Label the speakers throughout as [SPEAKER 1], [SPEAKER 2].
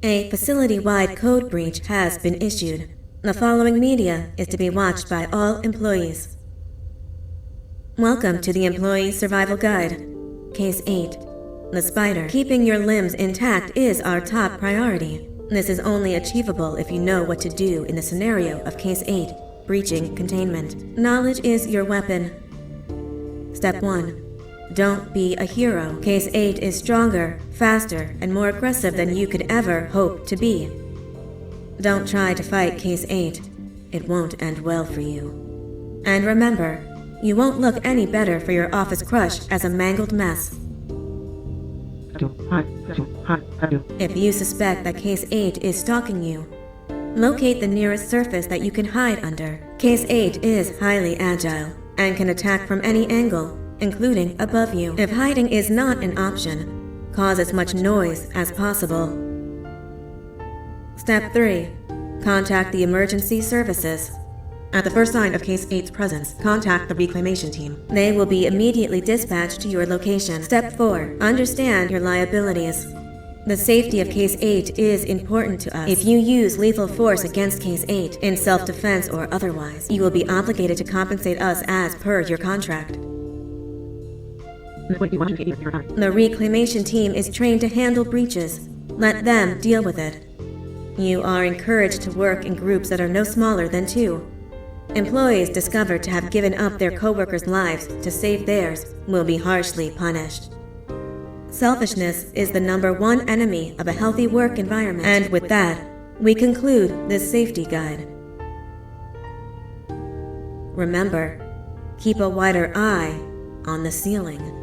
[SPEAKER 1] A facility-wide code breach has been issued. The following media is to be watched by all employees. Welcome to the Employee Survival Guide. Case 8. The spider. Keeping your limbs intact is our top priority. This is only achievable if you know what to do in the scenario of Case 8, breaching containment. Knowledge is your weapon. Step 1. Don't be a hero. Case 8 is stronger, faster, and more aggressive than you could ever hope to be. Don't try to fight Case 8. It won't end well for you. And remember, you won't look any better for your office crush as a mangled mess. If you suspect that Case 8 is stalking you, locate the nearest surface that you can hide under. Case 8 is highly agile and can attack from any angle, including above you. If hiding is not an option, cause as much noise as possible. Step 3. Contact the emergency services. At the first sign of Case 8's presence, contact the reclamation team. They will be immediately dispatched to your location. Step 4. Understand your liabilities. The safety of Case 8 is important to us. If you use lethal force against Case 8, in self-defense or otherwise, you will be obligated to compensate us as per your contract. The reclamation team is trained to handle breaches. Let them deal with it. You are encouraged to work in groups that are no smaller than 2. Employees discovered to have given up their co-workers' lives to save theirs will be harshly punished. Selfishness is the #1 enemy of a healthy work environment. And with that, we conclude this safety guide. Remember, keep a wider eye on the ceiling.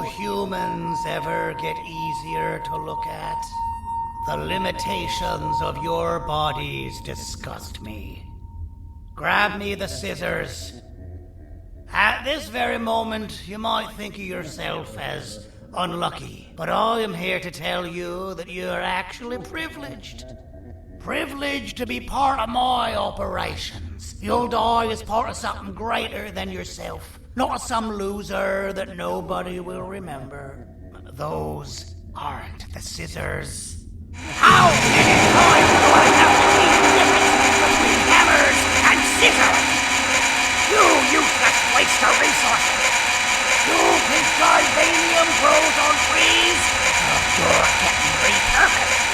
[SPEAKER 2] humans ever get easier to look at? The limitations of your bodies disgust me. Grab me the scissors. At this very moment, you might think of yourself as unlucky, but I am here to tell you that you are actually privileged. Privileged to be part of my operations. You'll die as part of something greater than yourself, not as some loser that nobody will remember. Those aren't the scissors. How many times do I have to teach the difference between hammers and scissors? You useless waste of resources! You think Gardanium grows on trees? You're getting repurposed!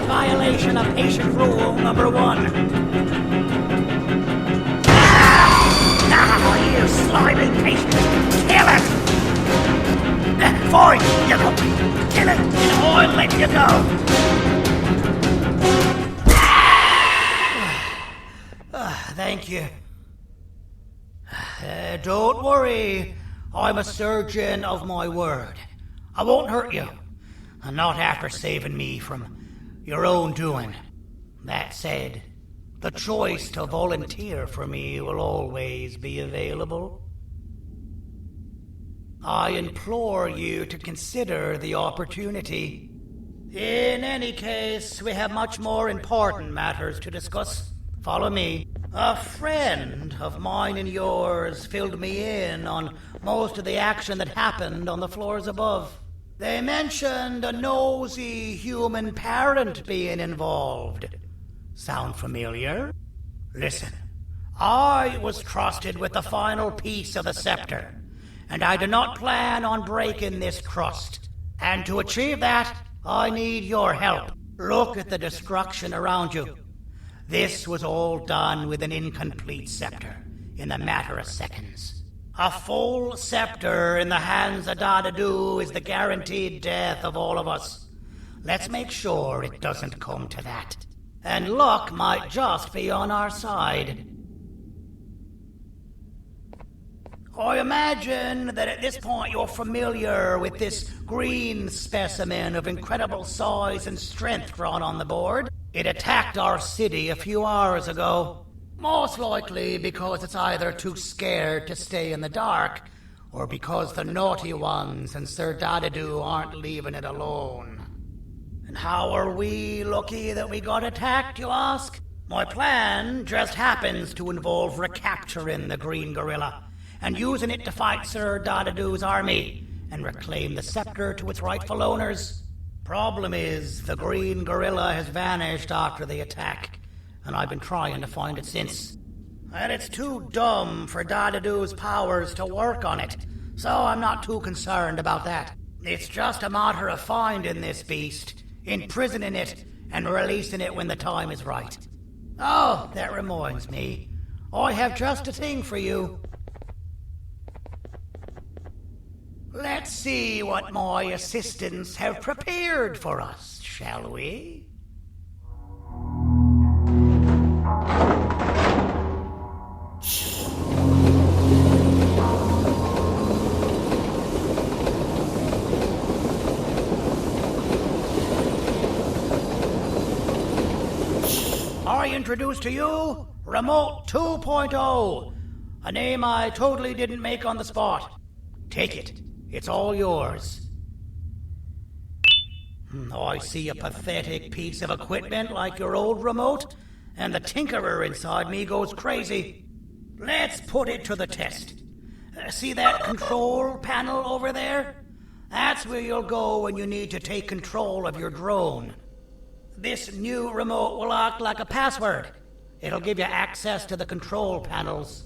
[SPEAKER 2] Violation of patient rule number 1. You slimy patient! Kill it! Fine, you go. Kill it, and I'll let you go. Thank you. Don't worry. I'm a surgeon of my word. I won't hurt you. Not after saving me from your own doing. That said, the choice to volunteer for me will always be available. I implore you to consider the opportunity. In any case, we have much more important matters to discuss. Follow me. A friend of mine and yours filled me in on most of the action that happened on the floors above. They mentioned a nosy human parent being involved. Sound familiar? Listen, I was trusted with the final piece of the scepter, and I do not plan on breaking this trust. And to achieve that, I need your help. Look at the destruction around you. This was all done with an incomplete scepter, in a matter of seconds. A full scepter in the hands of Dadadu is the guaranteed death of all of us. Let's make sure it doesn't come to that. And luck might just be on our side. I imagine that at this point you're familiar with this green specimen of incredible size and strength drawn on the board. It attacked our city a few hours ago. Most likely because it's either too scared to stay in the dark, or because the naughty ones and Sir Dadadu aren't leaving it alone. And how are we lucky that we got attacked, you ask? My plan just happens to involve recapturing the green gorilla, and using it to fight Sir Dadadu's army, and reclaim the scepter to its rightful owners. Problem is, the green gorilla has vanished after the attack, and I've been trying to find it since. And it's too dumb for Dadadoo's powers to work on it, so I'm not too concerned about that. It's just a matter of finding this beast, imprisoning it, and releasing it when the time is right. Oh, that reminds me. I have just a thing for you. Let's see what my assistants have prepared for us, shall we? I introduce to you Remote 2.0, a name I totally didn't make on the spot. Take it. It's all yours. I see a pathetic piece of equipment like your old remote, and the tinkerer inside me goes crazy. Let's put it to the test. See that control panel over there? That's where you'll go when you need to take control of your drone. This new remote will act like a password. It'll give you access to the control panels.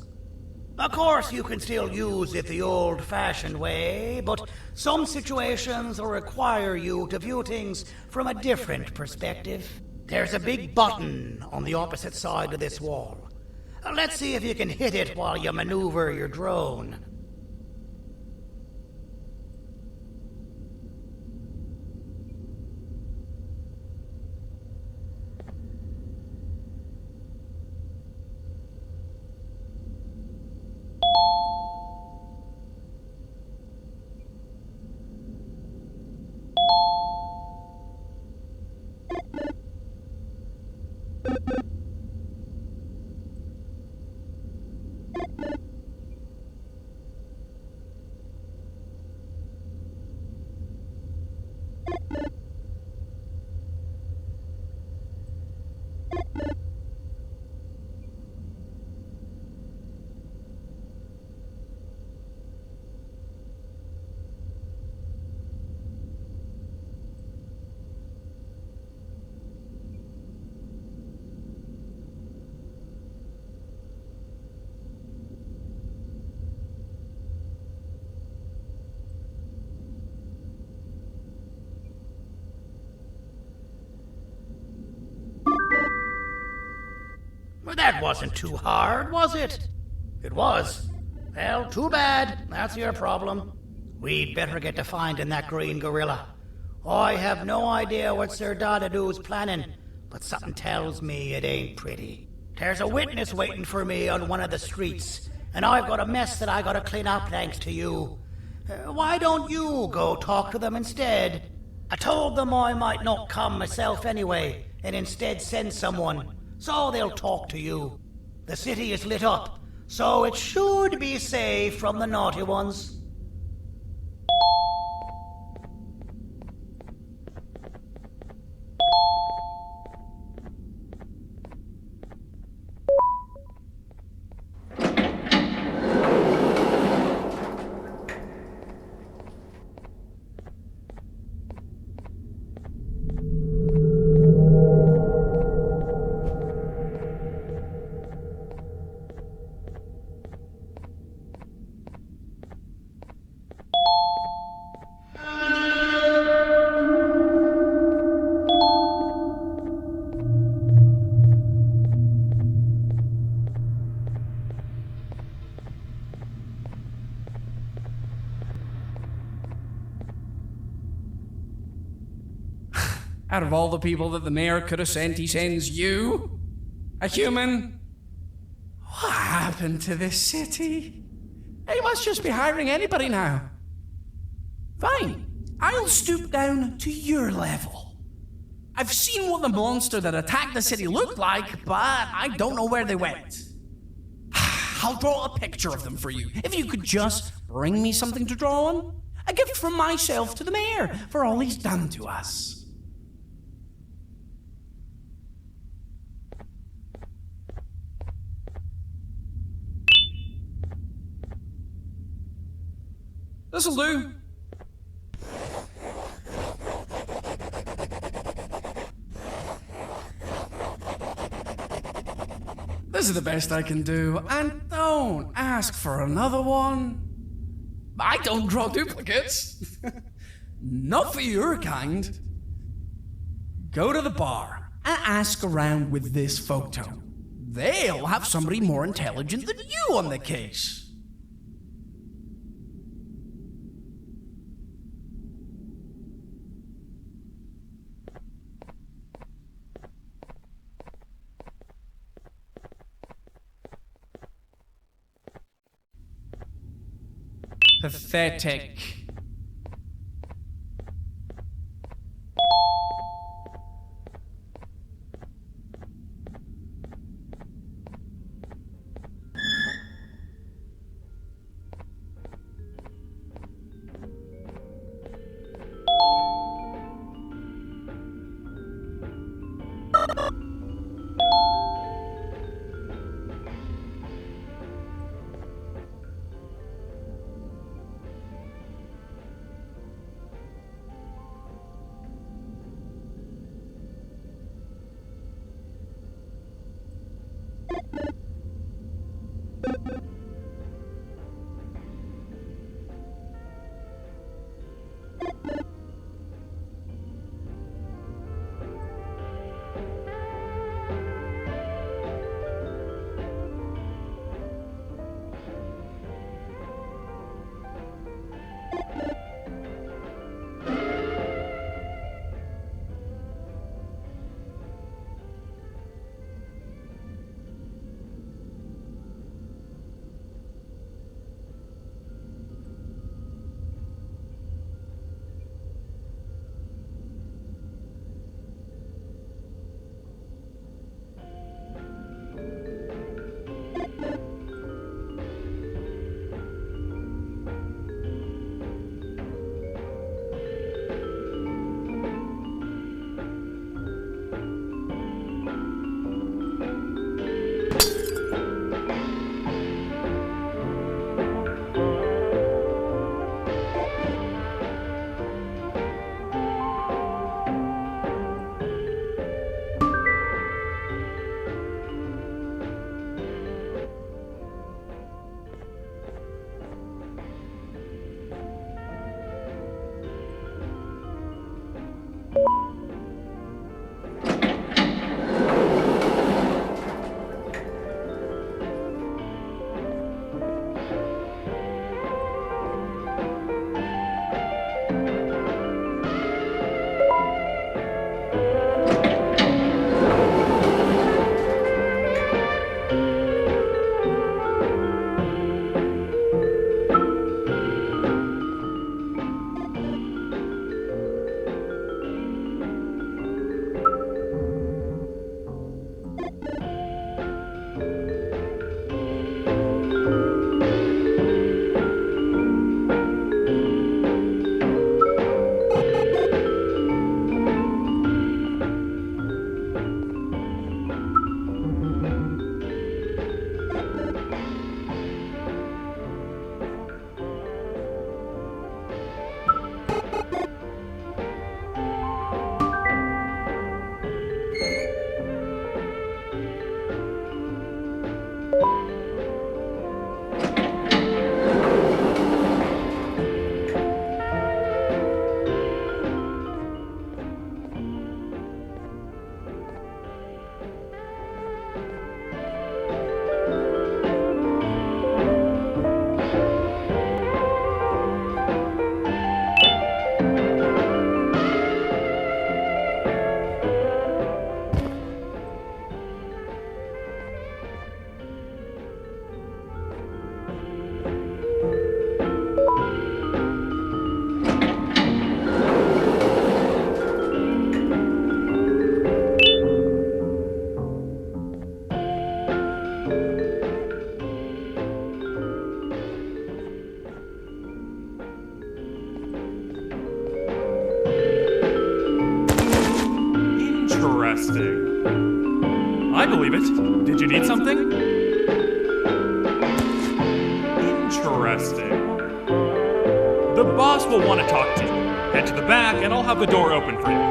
[SPEAKER 2] Of course, you can still use it the old-fashioned way, but some situations will require you to view things from a different perspective. There's a big button on the opposite side of this wall. Let's see if you can hit it while you maneuver your drone. Well, that wasn't too hard, was it? It was. Well, too bad. That's your problem. We'd better get to finding that green gorilla. I have no idea what Sir Dadadoo's planning, but something tells me it ain't pretty. There's a witness waiting for me on one of the streets, and I've got a mess that I gotta clean up thanks to you. Why don't you go talk to them instead? I told them I might not come myself anyway, and instead send someone, so they'll talk to you. The city is lit up, so it should be safe from the naughty ones.
[SPEAKER 3] Out of all the people that the mayor could have sent, he sends you? A human? What happened to this city? He must just be hiring anybody now. Fine, I'll stoop down to your level. I've seen what the monster that attacked the city looked like, but I don't know where they went. I'll draw a picture of them for you, if you could just bring me something to draw on. A gift from myself to the mayor for all he's done to us. This'll do. This is the best I can do, and don't ask for another one. I don't draw duplicates. Not for your kind. Go to the bar and ask around with this photo. They'll have somebody more intelligent than you on the case. Pathetic.
[SPEAKER 4] Interesting. I believe it. Did you need something? Interesting. The boss will want to talk to you. Head to the back and I'll have the door open for you.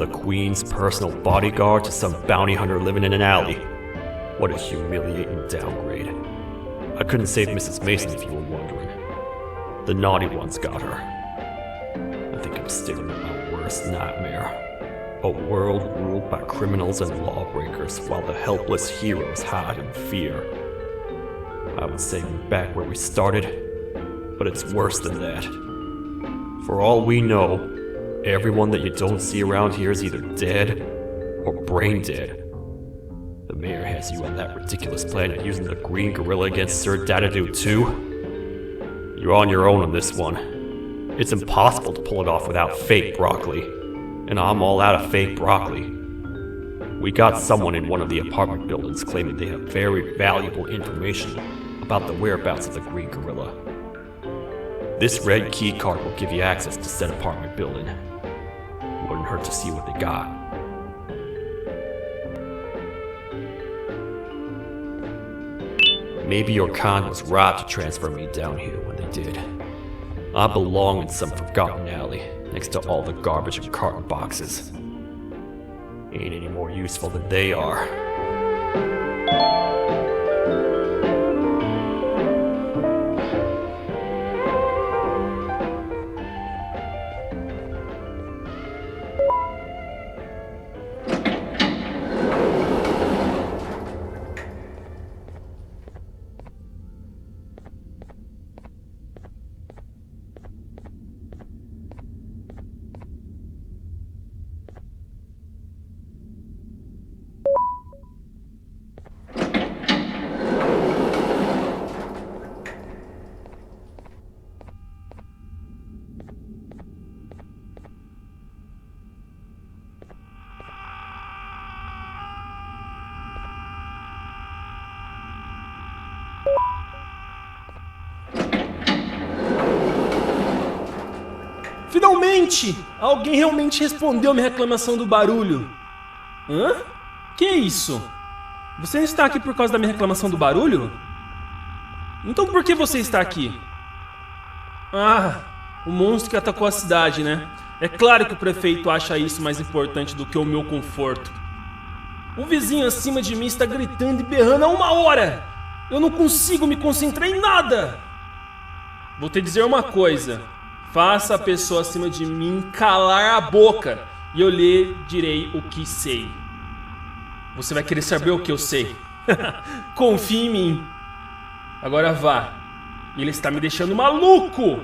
[SPEAKER 5] the Queen's personal bodyguard to some bounty hunter living in an alley. What a humiliating downgrade. I couldn't save Mrs. Mason if you were wondering. The naughty ones got her. I think I'm staring at my worst nightmare. A world ruled by criminals and lawbreakers while the helpless heroes hide in fear. I would say we're back where we started, but it's worse than that. For all we know, everyone that you don't see around here is either dead or brain dead. The mayor has you on that ridiculous plan of using the green gorilla against Sir Dadadoo too. You're on your own on this one. It's impossible to pull it off without fake broccoli. And I'm all out of fake broccoli. We got someone in one of the apartment buildings claiming they have very valuable information about the whereabouts of the green gorilla. This red key card will give you access to said apartment building. Wouldn't hurt to see what they got. Maybe your con was right to transfer me down here when they did. I belong in some forgotten alley, next to all the garbage and carton boxes. Ain't any more useful than they are.
[SPEAKER 6] Finalmente! Alguém realmente respondeu minha reclamação do barulho. Hã? Que é isso? Você não está aqui por causa da minha reclamação do barulho? Então por que você está aqui? Ah, o monstro que atacou a cidade, né? É claro que o prefeito acha isso mais importante do que o meu conforto. O vizinho acima de mim está gritando e berrando há 1 hora! Eu não consigo me concentrar em nada! Vou te dizer uma coisa. Faça a pessoa acima de mim calar a boca e eu lhe direi o que sei. Você vai querer saber o que eu sei. Confie em mim. Agora vá. Ele está me deixando maluco!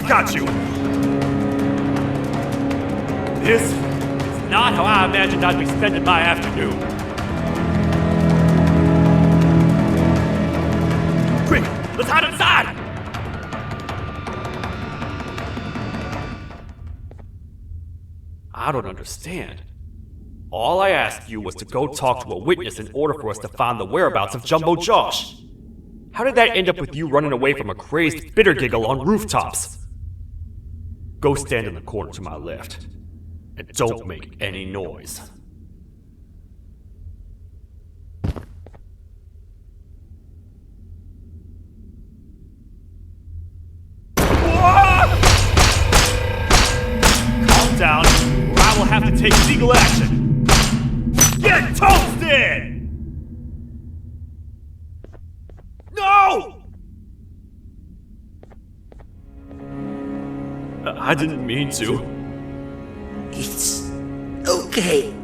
[SPEAKER 4] got you! This is not how I imagined I'd be spending my afternoon. Quick, let's hide inside!
[SPEAKER 5] I don't understand. All I asked you was to go talk to a witness in order for us to find the whereabouts of Jumbo Josh. How did that end up with you running away from a crazed bitter giggle on rooftops? Go stand in the corner to my left, and don't make any noise.
[SPEAKER 4] Calm down, or I will have to take legal action. Get toasted! No!
[SPEAKER 5] I didn't mean to.
[SPEAKER 7] It's okay.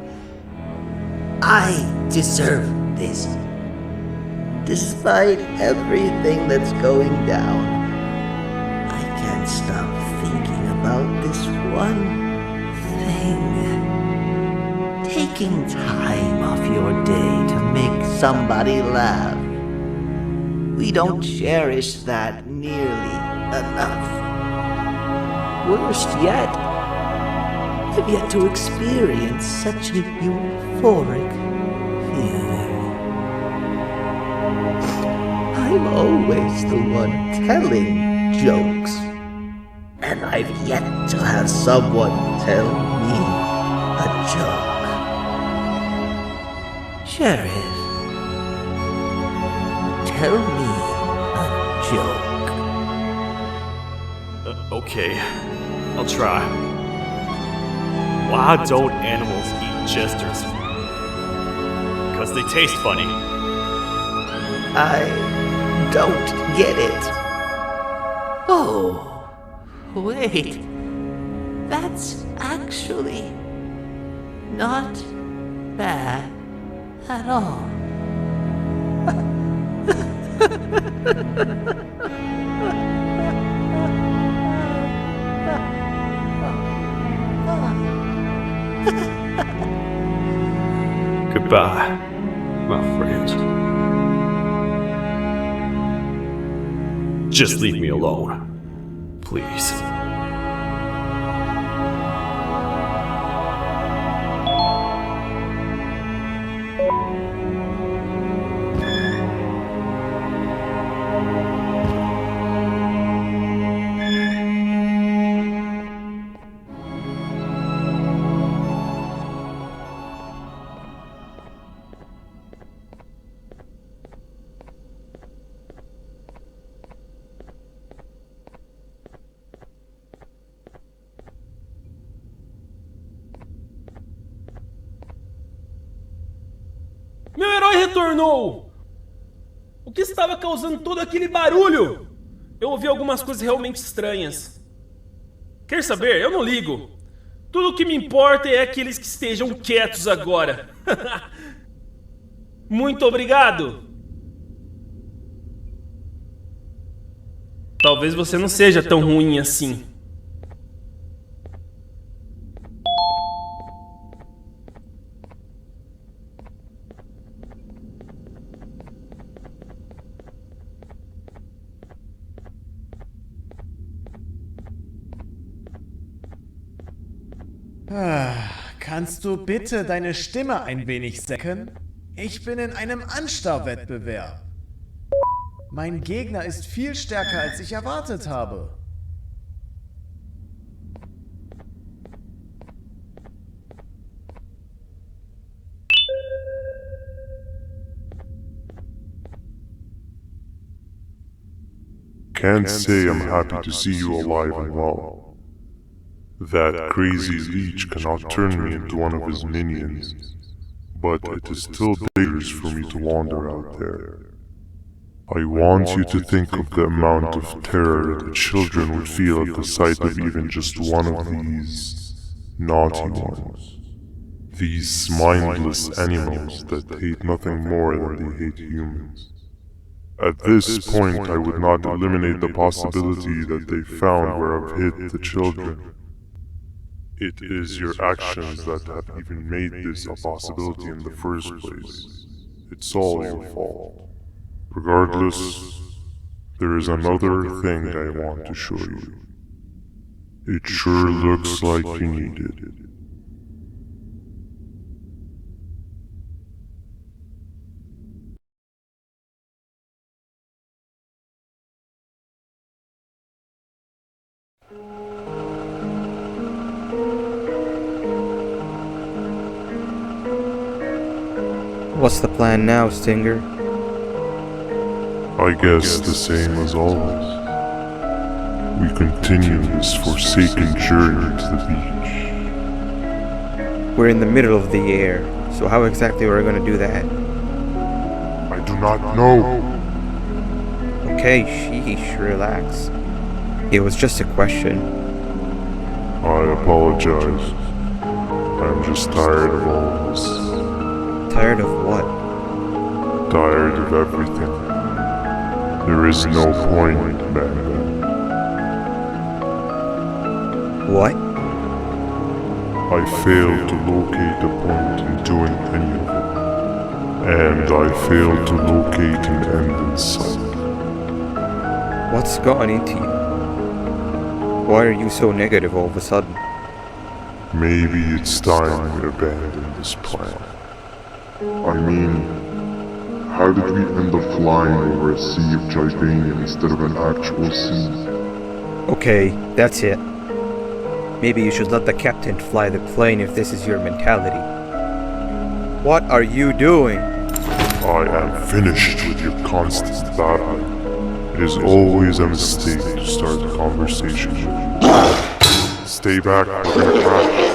[SPEAKER 7] I deserve this. Despite everything that's going down, I can't stop thinking about this one thing. Taking time off your day to make somebody laugh. We don't cherish that nearly enough. Worst yet, I've yet to experience such a euphoric feeling. I'm always the one telling jokes, and I've yet to have someone tell me a joke. Sheriff, tell me a joke.
[SPEAKER 5] Okay, I'll try. Why don't animals eat jesters? Because they taste funny.
[SPEAKER 7] I don't get it. Oh, wait. That's actually not bad at all.
[SPEAKER 5] Goodbye, my friend. Just leave me alone, please.
[SPEAKER 6] Meu herói retornou! O que estava causando todo aquele barulho? Eu ouvi algumas coisas realmente estranhas. Quer saber? Eu não ligo. Tudo o que me importa é aqueles que estejam quietos agora. Muito obrigado! Talvez você não seja tão ruim assim.
[SPEAKER 8] Kannst du bitte deine Stimme ein wenig senken? Ich bin in einem Anstarrwettbewerb. Mein Gegner ist viel stärker, als ich erwartet habe.
[SPEAKER 9] Can't say I'm happy to see you alive and well. That crazy leech cannot turn me into one of his minions, but it is still dangerous for me to wander out there. I want you to think of the amount of terror that children would feel at the sight of even just one of these naughty ones. These mindless animals that hate nothing more than they hate humans. At this point, I would not eliminate the possibility that they found where I've hid the children. It is your actions that have even made this a possibility in the first place. It's all your fault. Regardless, there is another thing I want to show you. It sure looks like you need it.
[SPEAKER 10] What's the plan now, Stinger?
[SPEAKER 9] I guess the same as always. We continue this forsaken journey to the beach.
[SPEAKER 10] We're in the middle of the air, so how exactly are we going to do that?
[SPEAKER 9] I do not know.
[SPEAKER 10] Okay, sheesh, relax. It was just a question.
[SPEAKER 9] I apologize. I'm just tired of all this.
[SPEAKER 10] Tired of what?
[SPEAKER 9] Tired of everything. There is no point, Banban.
[SPEAKER 10] What?
[SPEAKER 9] I failed to locate a point in doing any of it. And I failed to locate an end in sight.
[SPEAKER 10] What's gotten into you? Why are you so negative all of a sudden?
[SPEAKER 9] Maybe it's time we abandon this plan. I mean, how did we end up flying over a sea of Jivania instead of an actual sea?
[SPEAKER 10] Okay, that's it. Maybe you should let the captain fly the plane if this is your mentality. What are you doing?
[SPEAKER 9] I am finished with your constant battling. It is always a mistake to start a conversation with you. Stay back, we're gonna crash.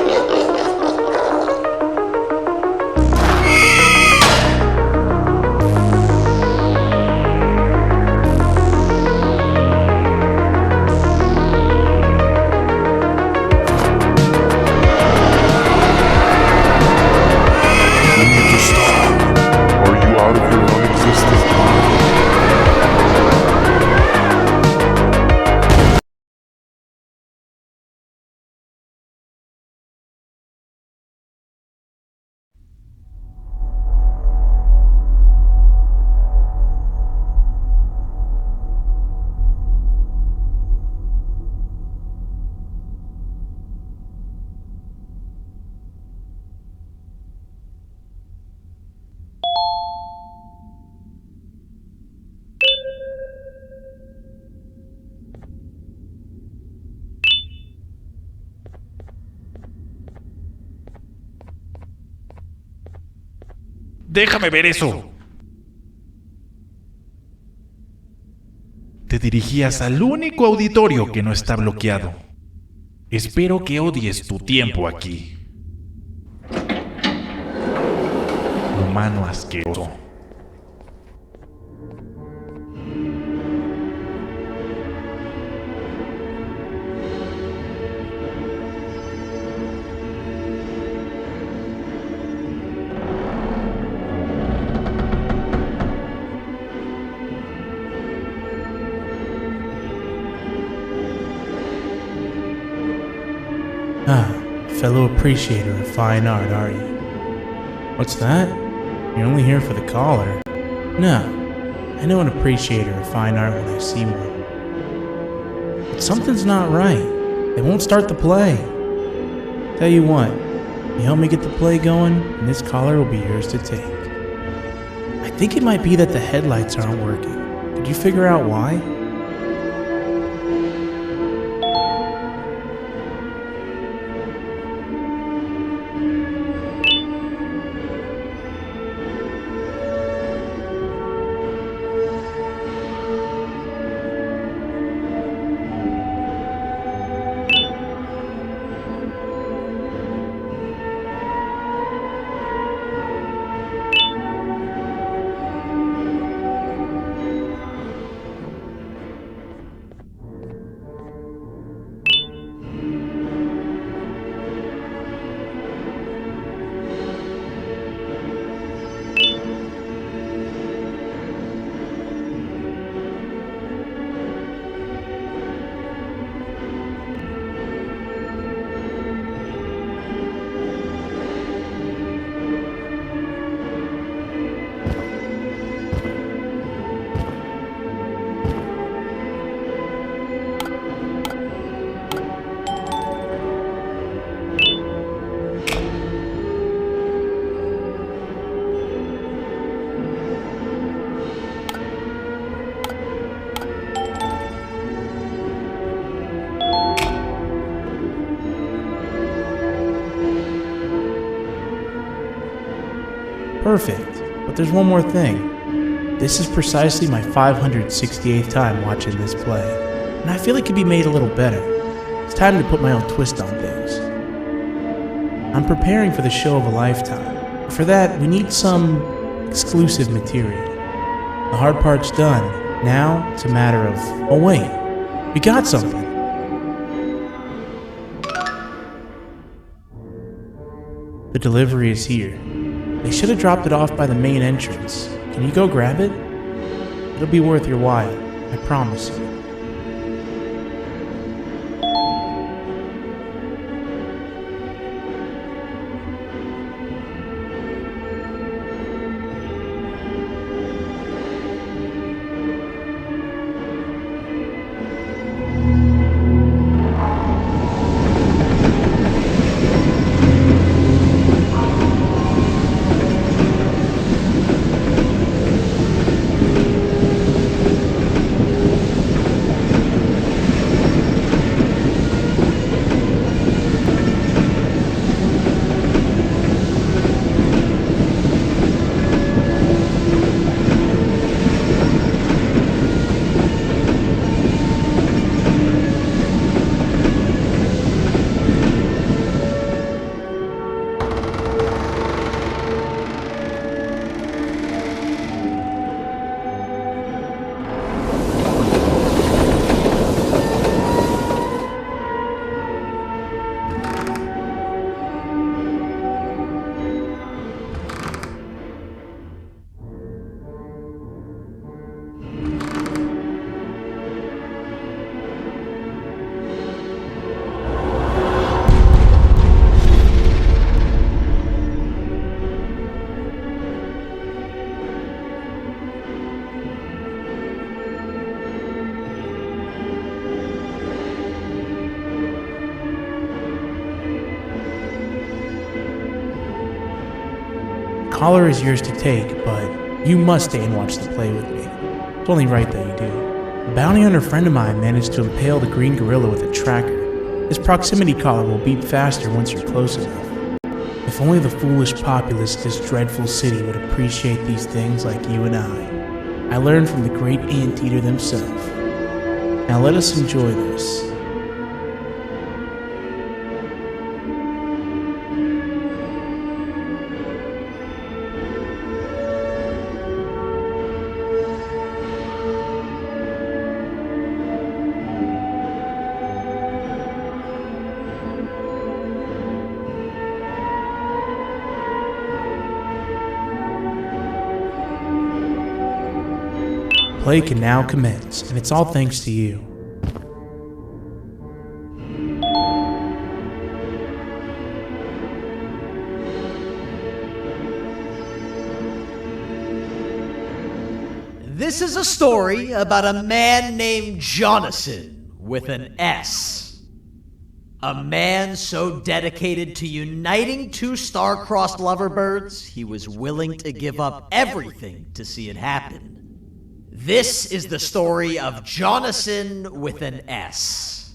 [SPEAKER 4] Déjame ver eso. Te dirigías al único auditorio que no está bloqueado. Espero que odies tu tiempo aquí. Humano asqueroso.
[SPEAKER 11] Fellow appreciator of fine art, are you? What's that? You're only here for the collar. No, I know an appreciator of fine art when I see one. But something's not right. They won't start the play. Tell you what, you help me get the play going, and this collar will be yours to take. I think it might be that the headlights aren't working. Could you figure out why? Perfect. But there's one more thing. This is precisely my 568th time watching this play, and I feel it could be made a little better. It's time to put my own twist on things. I'm preparing for the show of a lifetime. For that, we need some exclusive material. The hard part's done. Now, it's a matter of... Oh wait, we got something. The delivery is here. They should have dropped it off by the main entrance. Can you go grab it? It'll be worth your while, I promise you. Collar is yours to take, but you must stay and watch the play with me. It's only right that you do. A bounty hunter friend of mine managed to impale the green gorilla with a tracker. This proximity collar will beep faster once you're close enough. If only the foolish populace of this dreadful city would appreciate these things like you and I. I learned from the great anteater themselves. Now let us enjoy this. Play can now commence, and it's all thanks to you.
[SPEAKER 2] This is a story about a man named Jonathan with an S. A man so dedicated to uniting two star-crossed loverbirds, he was willing to give up everything to see it happen. This is the story of Jonathan with an S.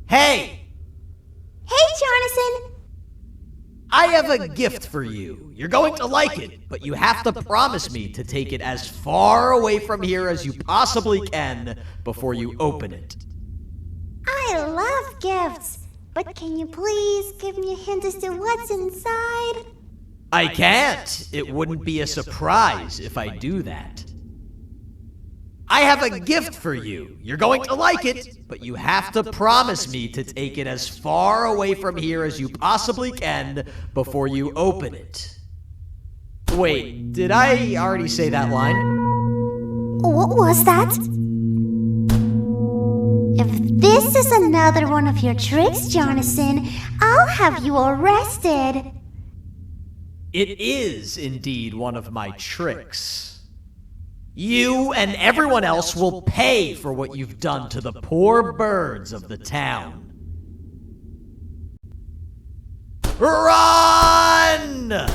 [SPEAKER 2] Hey!
[SPEAKER 12] Hey, Jonathan!
[SPEAKER 2] I have a gift for you. You're going to like it, but you have to promise me to take it as far away from here as you possibly can before you open it.
[SPEAKER 12] I love gifts, but can you please give me a hint as to what's inside?
[SPEAKER 2] I can't. It wouldn't be a surprise if I do that. I have a gift for you. You're going to like it, but you have to promise me to take it as far away from here as you possibly can before you open it. Wait, did I already say that line?
[SPEAKER 12] What was that? If this is another one of your tricks, Jonathan, I'll have you arrested.
[SPEAKER 2] It is indeed one of my tricks. You and everyone else will pay for what you've done to the poor birds of the town. Run!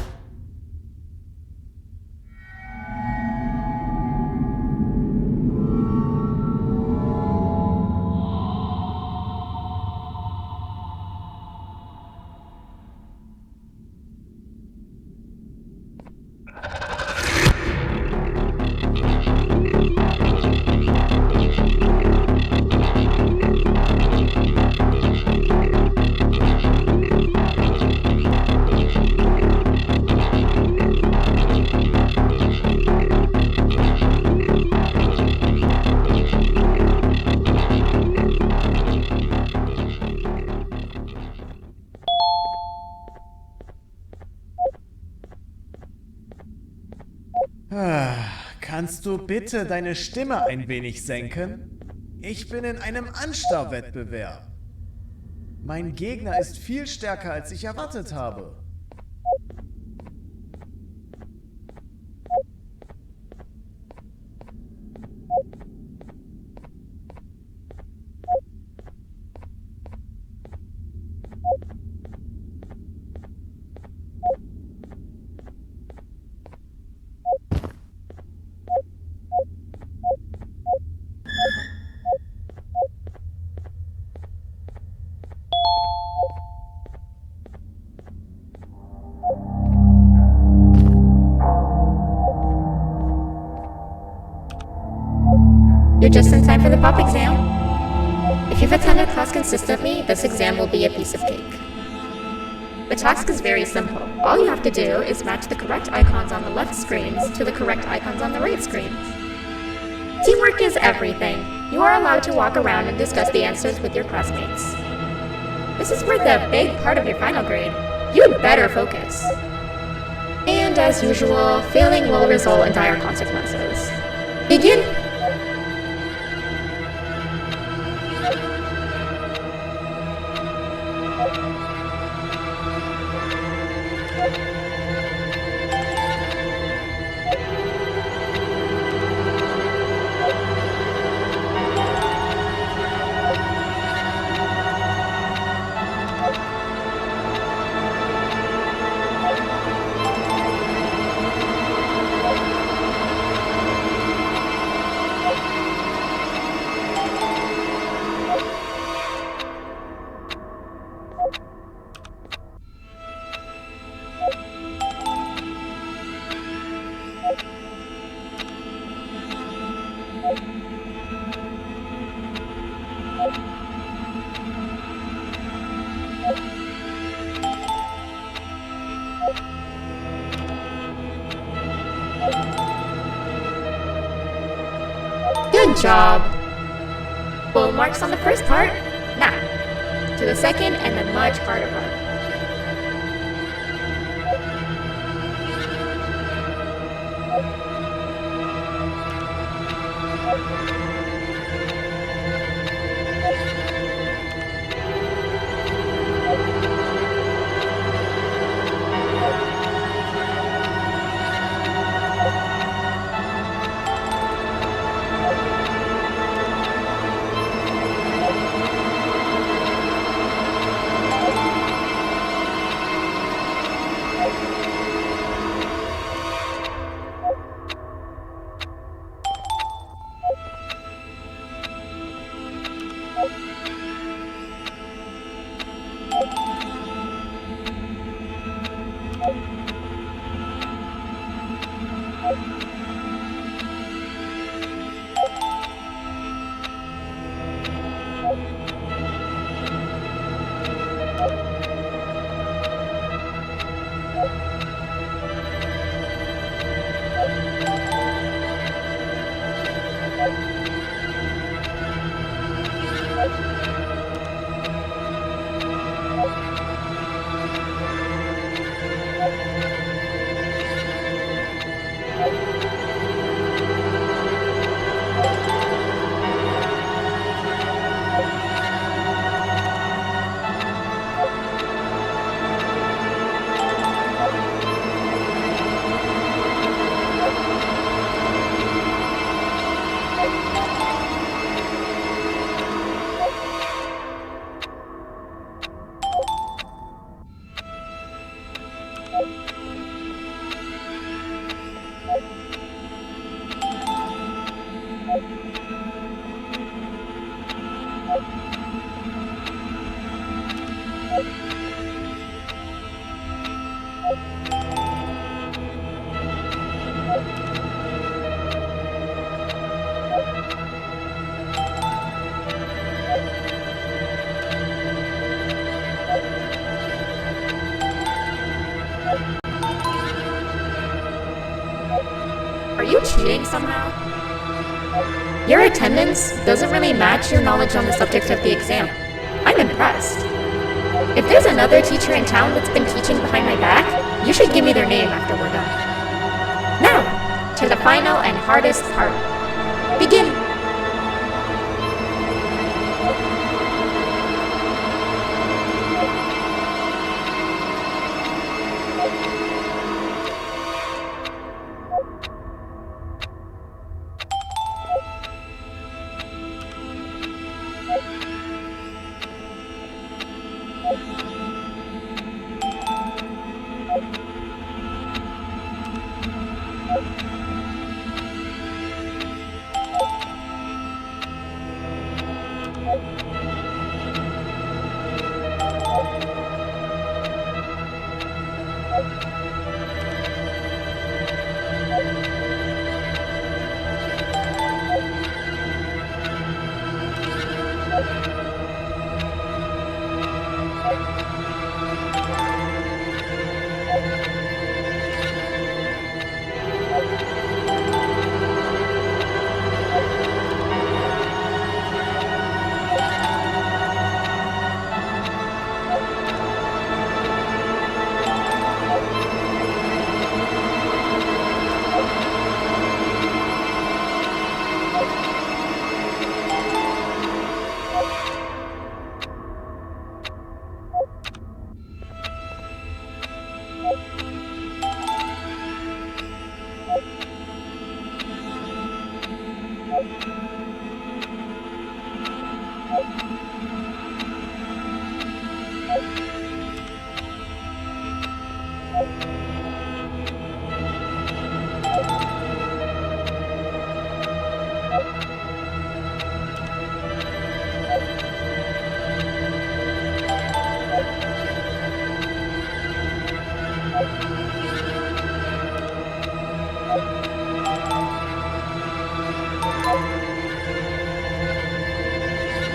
[SPEAKER 8] Kannst du bitte deine Stimme ein wenig senken? Ich bin in einem Anstarrwettbewerb. Mein Gegner ist viel stärker, als ich erwartet habe.
[SPEAKER 13] You're just in time for the pop exam. If you've attended class consistently, this exam will be a piece of cake. The task is very simple. All you have to do is match the correct icons on the left screens to the correct icons on the right screens. Teamwork is everything. You are allowed to walk around and discuss the answers with your classmates. This is for the big part of your final grade. You'd better focus. And as usual, failing will result in dire consequences. Begin! Good job! Full marks on the first part. Now, to the second and the much harder part. Are you cheating somehow? Your attendance doesn't really match your knowledge on the subject of the exam. I'm impressed. If there's another teacher in town that's been teaching behind my back, you should give me their name after we're done. Now, to the final and hardest part. Begin!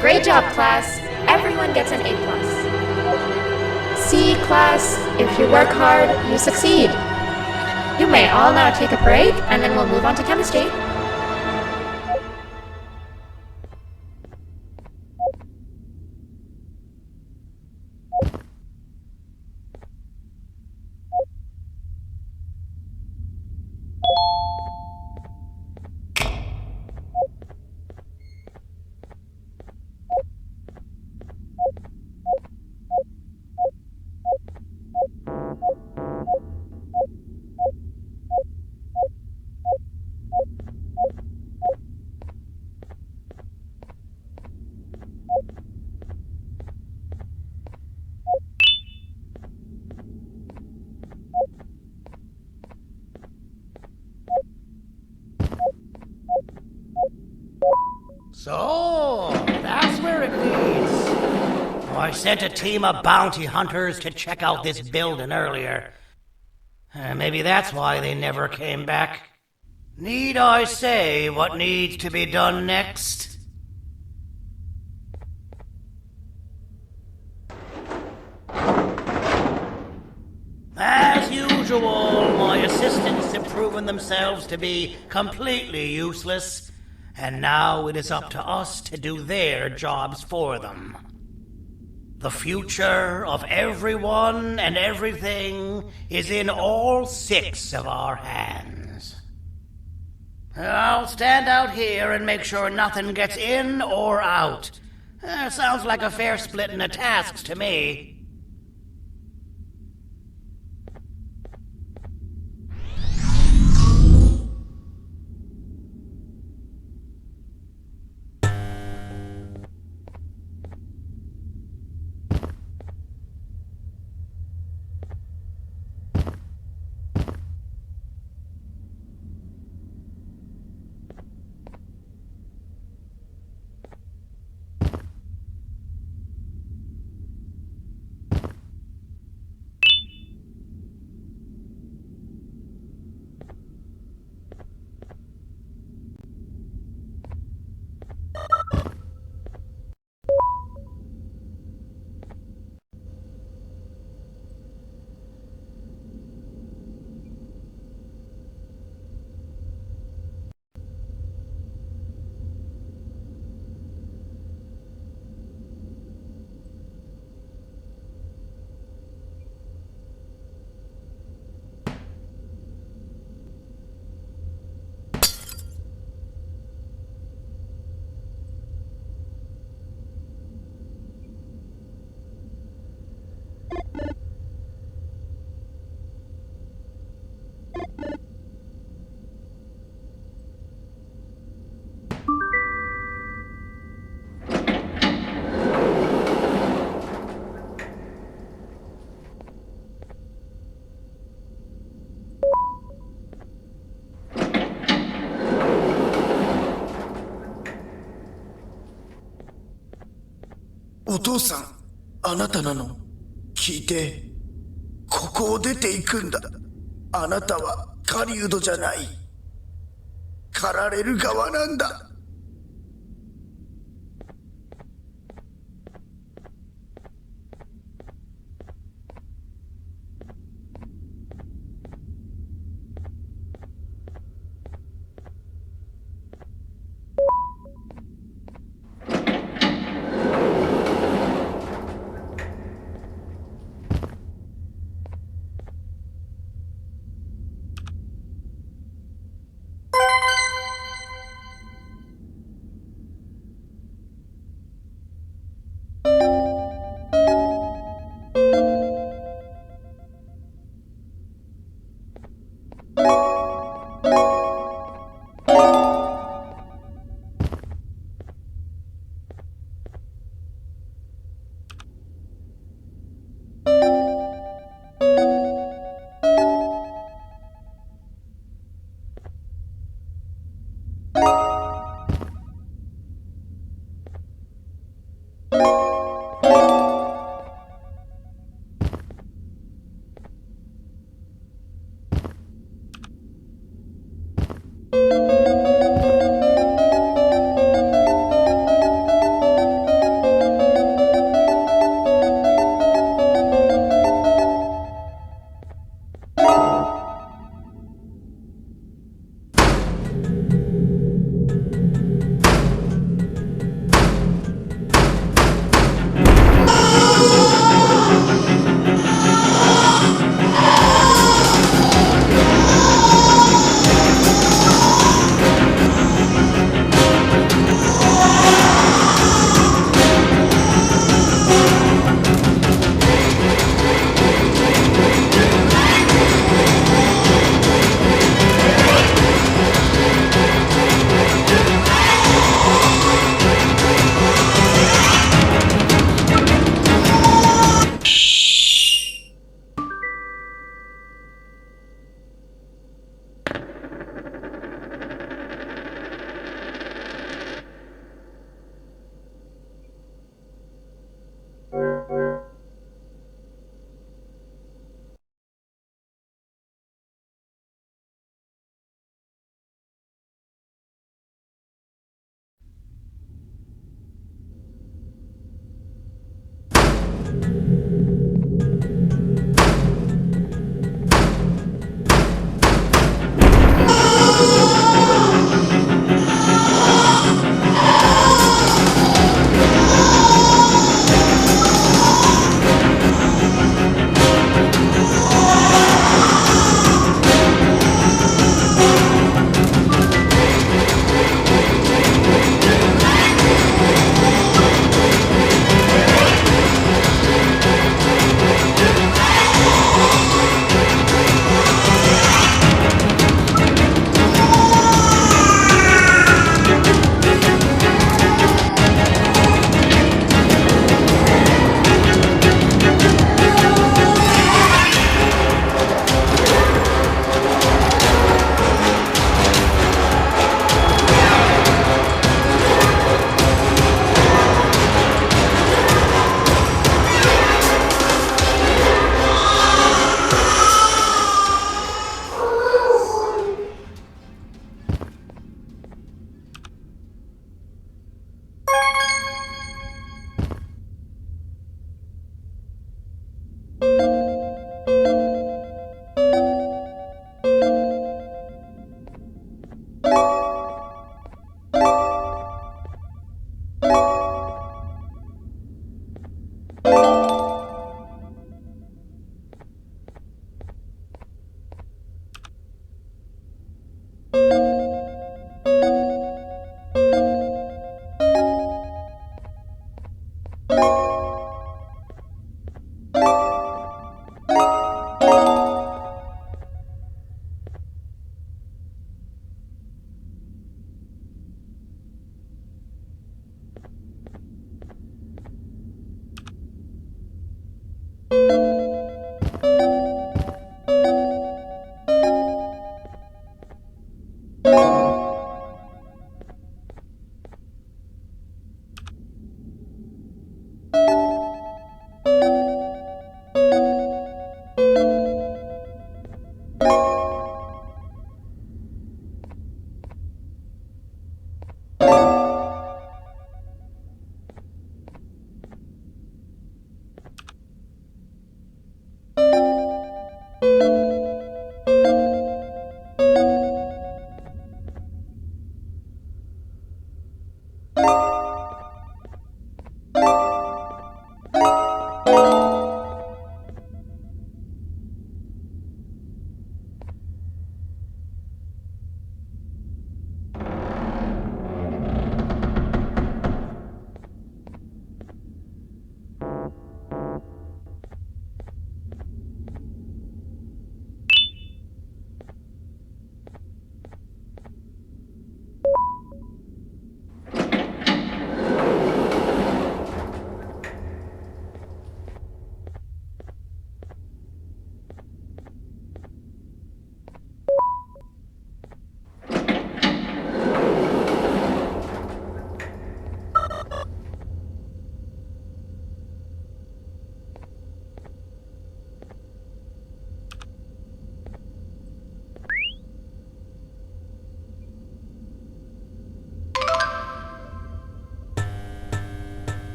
[SPEAKER 13] Great job, class. Everyone gets an A+. See, class, if you work hard, you succeed. You may all now take a break, and then we'll move on to chemistry.
[SPEAKER 2] So, that's where it leads. I sent a team of bounty hunters to check out this building earlier. Maybe that's why they never came back. Need I say what needs to be done next? As usual, my assistants have proven themselves to be completely useless. And now it is up to us to do their jobs for them. The future of everyone and everything is in all 6 of our hands. I'll stand out here and make sure nothing gets in or out. Sounds like a fair splitting of tasks to me.
[SPEAKER 14] 父さん、あなたなの？聞いて。ここを出ていくんだ。あなたは狩人じゃない。狩られる側なんだ。you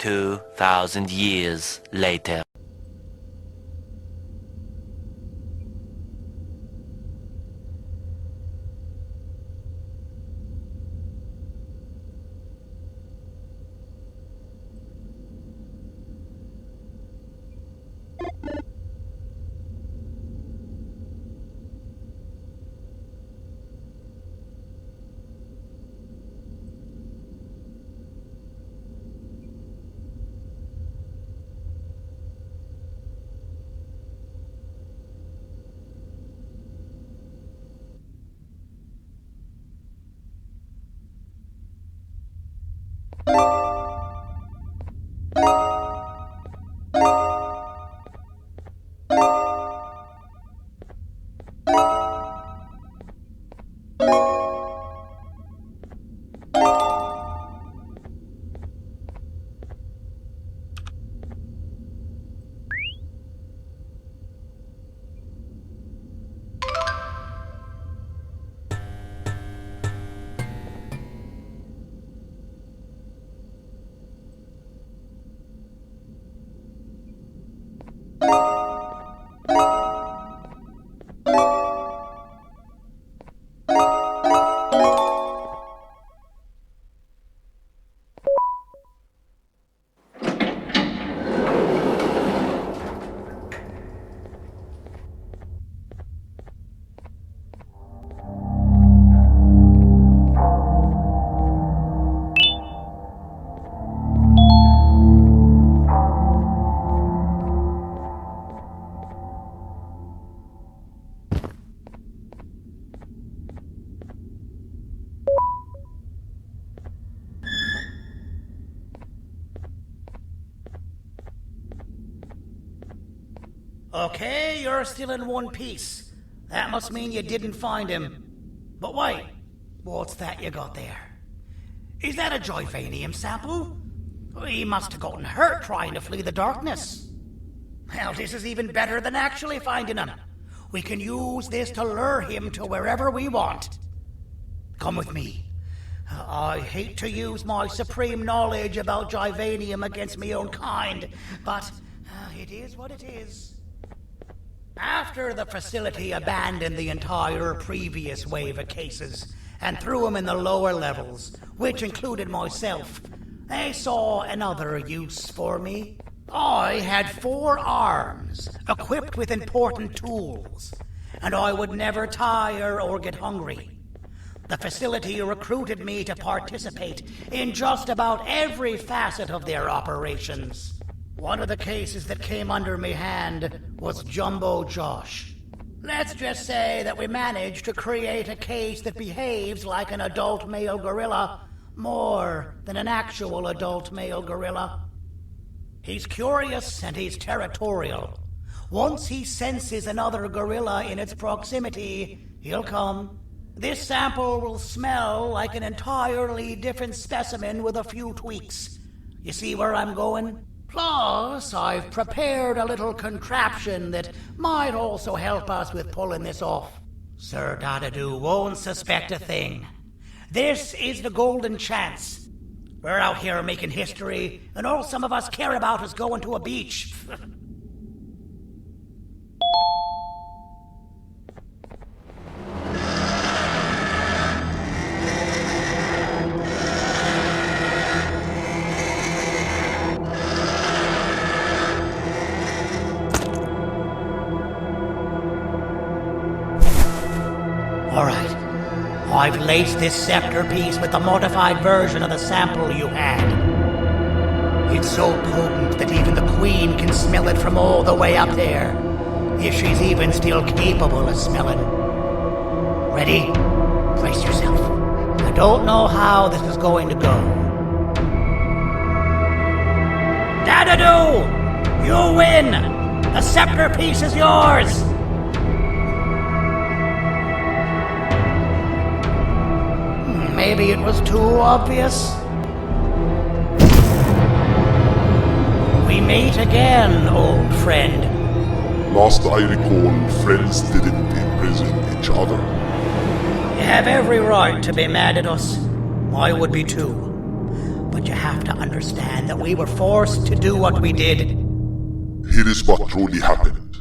[SPEAKER 15] 2,000 years later.
[SPEAKER 2] Okay, you're still in one piece. That must mean you didn't find him. But wait, what's that you got there? Is that a Joyvanium sample? He must have gotten hurt trying to flee the darkness. Well, this is even better than actually finding him. We can use this to lure him to wherever we want. Come with me. I hate to use my supreme knowledge about Joyvanium against my own kind, but it is what it is. After the facility abandoned the entire previous wave of cases and threw them in the lower levels, which included myself, they saw another use for me. I had 4 arms, equipped with important tools, and I would never tire or get hungry. The facility recruited me to participate in just about every facet of their operations. One of the cases that came under me hand was Jumbo Josh. Let's just say that we managed to create a case that behaves like an adult male gorilla more than an actual adult male gorilla. He's curious and he's territorial. Once he senses another gorilla in its proximity, he'll come. This sample will smell like an entirely different specimen with a few tweaks. You see where I'm going? Plus, I've prepared a little contraption that might also help us with pulling this off. Sir Dadadoo won't suspect a thing. This is the golden chance. We're out here making history, and all some of us care about is going to a beach. Alright, I've laced this scepter piece with the modified version of the sample you had. It's so potent that even the Queen can smell it from all the way up there, if she's even still capable of smelling. Ready? Brace yourself. I don't know how this is going to go. Dadadoo! You win! The scepter piece is yours! Maybe it was too obvious. We meet again, old friend.
[SPEAKER 9] Last I recall, friends didn't imprison each other.
[SPEAKER 2] You have every right to be mad at us. I would be too. But you have to understand that we were forced to do what we did.
[SPEAKER 9] Here is what truly happened.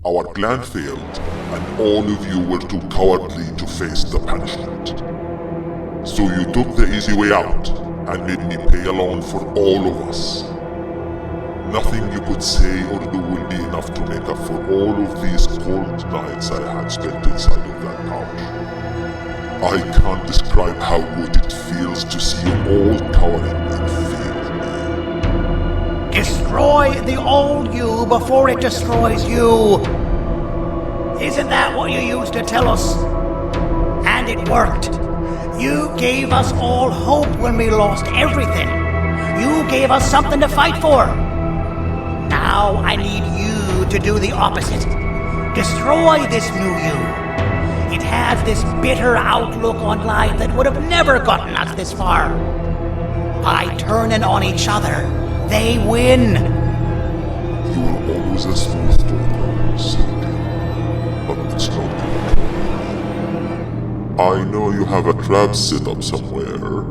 [SPEAKER 9] Our plan failed, and all of you were too cowardly to face the punishment. So you took the easy way out, and made me pay alone for all of us. Nothing you could say or do will be enough to make up for all of these cold nights I had spent inside of that couch. I can't describe how good it feels to see you all cowering in fear.
[SPEAKER 2] Destroy the old you before it destroys you. Isn't that what you used to tell us? And it worked. You gave us all hope when we lost everything. You gave us something to fight for. Now I need you to do the opposite. Destroy this new you. It has this bitter outlook on life that would have never gotten us this far. By turning on each other, they win.
[SPEAKER 9] You were always a smooth talker, Cindy, but it's not good. I know you have a trap set up somewhere.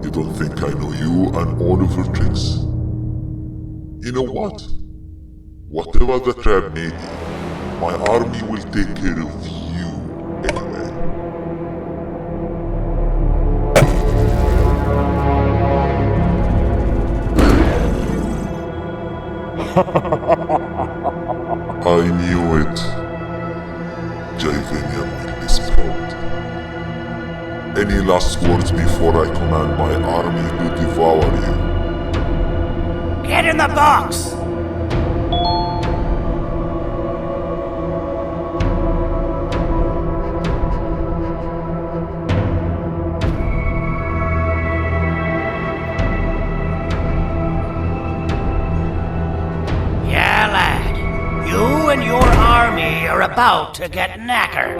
[SPEAKER 9] You don't think I know you and all of your tricks? You know what? Whatever the trap may be, my army will take care of you anyway. I knew it. Joyvanium will be spilled. Any last words before I command my army to devour you?
[SPEAKER 2] Get in the box! Yeah, lad. about to get knackered.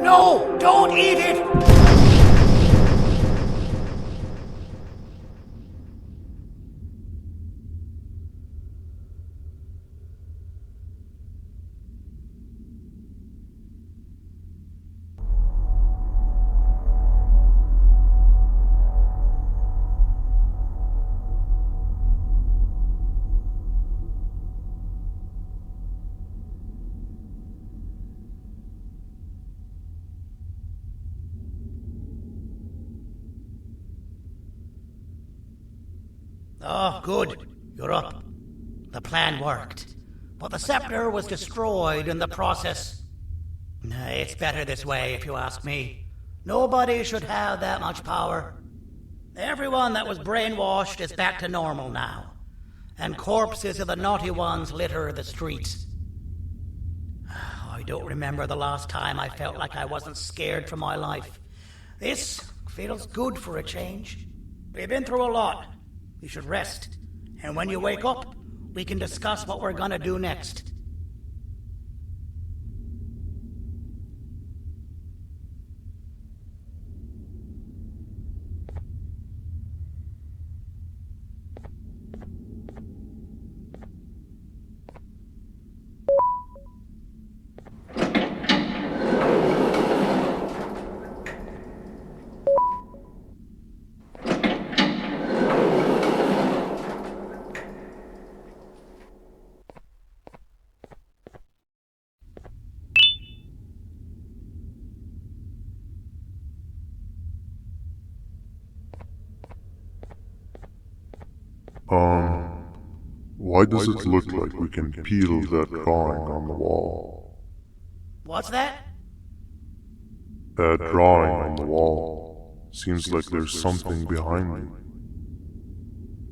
[SPEAKER 2] No! Don't eat it! Oh, good. You're up. The plan worked. But the scepter was destroyed in the process. It's better this way, if you ask me. Nobody should have that much power. Everyone that was brainwashed is back to normal now. And corpses of the naughty ones litter the streets. I don't remember the last time I felt like I wasn't scared for my life. This feels good for a change. We've been through a lot. You should rest. And when you wake up, we can discuss what we're gonna do next.
[SPEAKER 9] Why does it look like we can peel that drawing on the wall?
[SPEAKER 2] What's that?
[SPEAKER 9] That drawing on the wall. Seems like there's something behind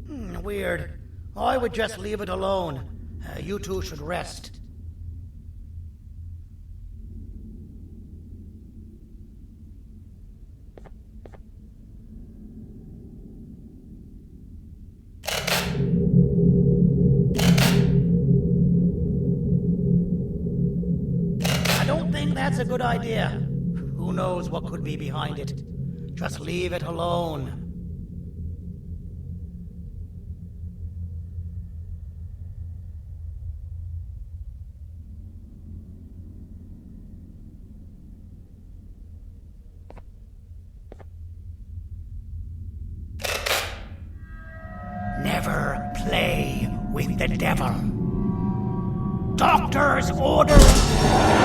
[SPEAKER 9] it.
[SPEAKER 2] Weird. I would just leave it alone. You two should rest. That's a good idea. Who knows what could be behind it? Just leave it alone. Never play with the devil. Doctor's orders.